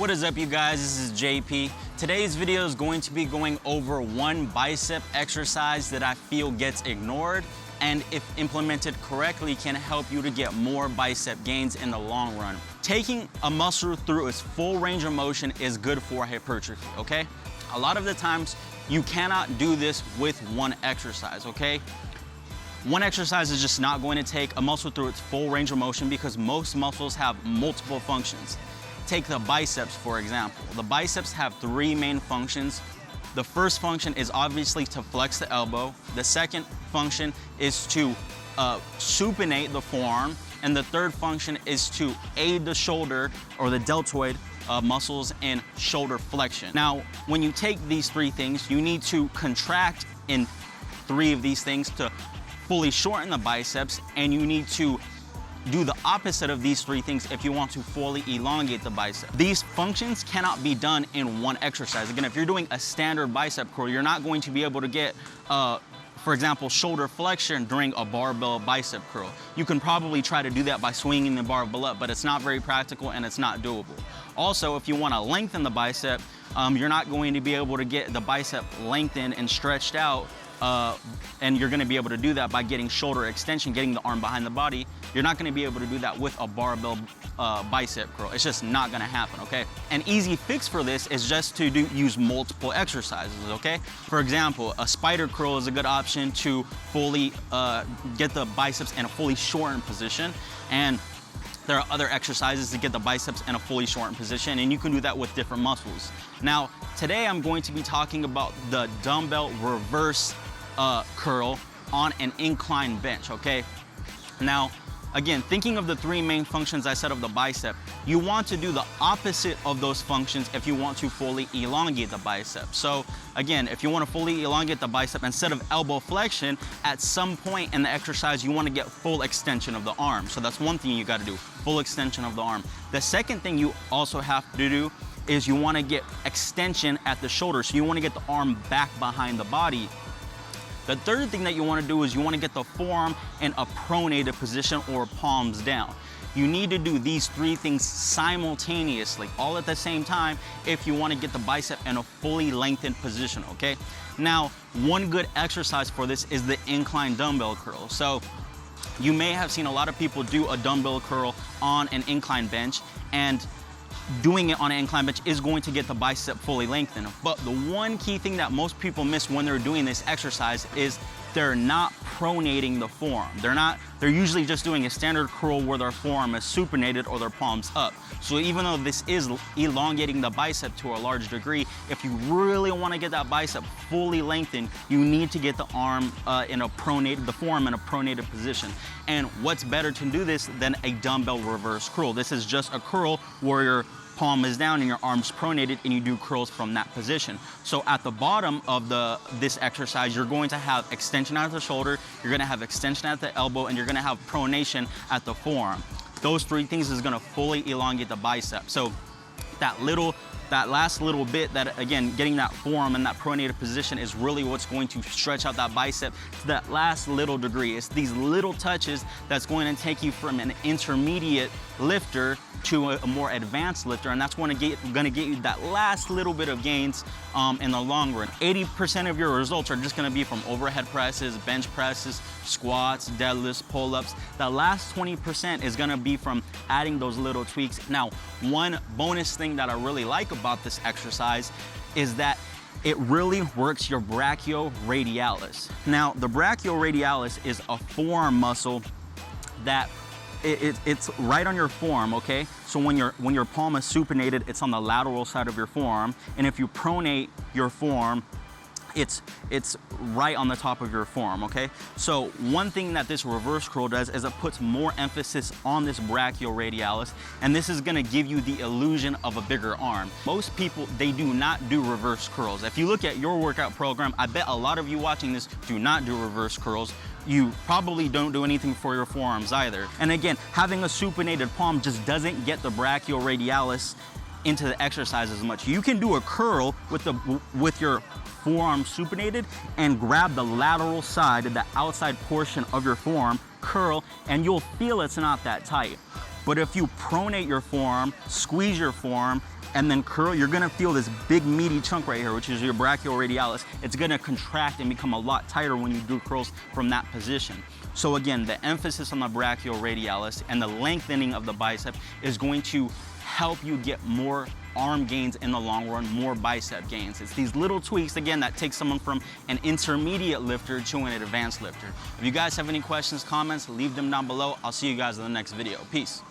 What is up, you guys? This is JP. Today's video is going to be going over one bicep exercise that I feel gets ignored and if implemented correctly can help you to get more bicep gains in the long run. Taking a muscle through its full range of motion is good for hypertrophy, okay? A lot of the times you cannot do this with one exercise, okay? One exercise is just not going to take a muscle through its full range of motion because most muscles have multiple functions. Take the biceps, for example. The biceps have three main functions. The first function is obviously to flex the elbow. The second function is to supinate the forearm. And the third function is to aid the shoulder or the deltoid muscles in shoulder flexion. Now, when you take these three things, you need to contract in three of these things to fully shorten the biceps, and you need to do the opposite of these three things if you want to fully elongate the bicep. These functions cannot be done in one exercise. Again, if you're doing a standard bicep curl, you're not going to be able to get, for example, shoulder flexion during a barbell bicep curl. You can probably try to do that by swinging the barbell up, but it's not very practical and it's not doable. Also, if you want to lengthen the bicep, you're not going to be able to get the bicep lengthened and stretched out, and you're gonna be able to do that by getting shoulder extension, getting the arm behind the body. You're not gonna be able to do that with a barbell bicep curl. It's just not gonna happen, okay? An easy fix for this is just to use multiple exercises, okay? For example, a spider curl is a good option to fully get the biceps in a fully shortened position. And there are other exercises to get the biceps in a fully shortened position, and you can do that with different muscles. Now, today I'm going to be talking about the dumbbell reverse curl on an incline bench, okay? Now, again, thinking of the three main functions I said of the bicep, you want to do the opposite of those functions if you want to fully elongate the bicep. So again, if you want to fully elongate the bicep, instead of elbow flexion, at some point in the exercise, you want to get full extension of the arm. So that's one thing you got to do, full extension of the arm. The second thing you also have to do is you want to get extension at the shoulder. So you want to get the arm back behind the body. The third thing that you want to do is you want to get the forearm in a pronated position or palms down. You need to do these three things simultaneously, all at the same time, if you want to get the bicep in a fully lengthened position, okay? Now, one good exercise for this is the incline dumbbell curl. So you may have seen a lot of people do a dumbbell curl on an incline bench, and doing it on an incline bench is going to get the bicep fully lengthened. But the one key thing that most people miss when they're doing this exercise is they're not pronating the forearm. They're usually just doing a standard curl where their forearm is supinated or their palms up. So even though this is elongating the bicep to a large degree, if you really want to get that bicep fully lengthened, you need to get the arm the forearm in a pronated position. And what's better to do this than a dumbbell reverse curl? This is just a curl where your palm is down and your arm's pronated, and you do curls from that position. So at the bottom of this exercise, you're going to have extension at the shoulder, you're going to have extension at the elbow, and you're going to have pronation at the forearm. Those three things is going to fully elongate the bicep. So that last little bit, that again, getting that forearm in that pronated position is really what's going to stretch out that bicep to that last little degree. It's these little touches that's going to take you from an intermediate lifter to a more advanced lifter, and that's going to get you that last little bit of gains in the long run. 80% of your results are just going to be from overhead presses, bench presses, squats, deadlifts, pull-ups. The last 20% is going to be from adding those little tweaks. Now, one bonus thing that I really like about this exercise is that it really works your brachioradialis. Now, the brachioradialis is a forearm muscle that it's right on your forearm, okay? So when your palm is supinated, it's on the lateral side of your forearm, and if you pronate your forearm, it's right on the top of your forearm, okay? So one thing that this reverse curl does is it puts more emphasis on this brachioradialis, and this is gonna give you the illusion of a bigger arm. Most people, they do not do reverse curls. If you look at your workout program, I bet a lot of you watching this do not do reverse curls. You probably don't do anything for your forearms either. And again, having a supinated palm just doesn't get the brachioradialis into the exercise as much. You can do a curl with your forearm supinated and grab the lateral side, the outside portion of your forearm, curl, and you'll feel it's not that tight. But if you pronate your forearm, squeeze your forearm, and then curl, you're gonna feel this big meaty chunk right here, which is your brachioradialis. It's gonna contract and become a lot tighter when you do curls from that position. So again, the emphasis on the brachioradialis and the lengthening of the bicep is going to help you get more arm gains in the long run, more bicep gains. It's these little tweaks, again, that take someone from an intermediate lifter to an advanced lifter. If you guys have any questions, comments, leave them down below. I'll see you guys in the next video. Peace.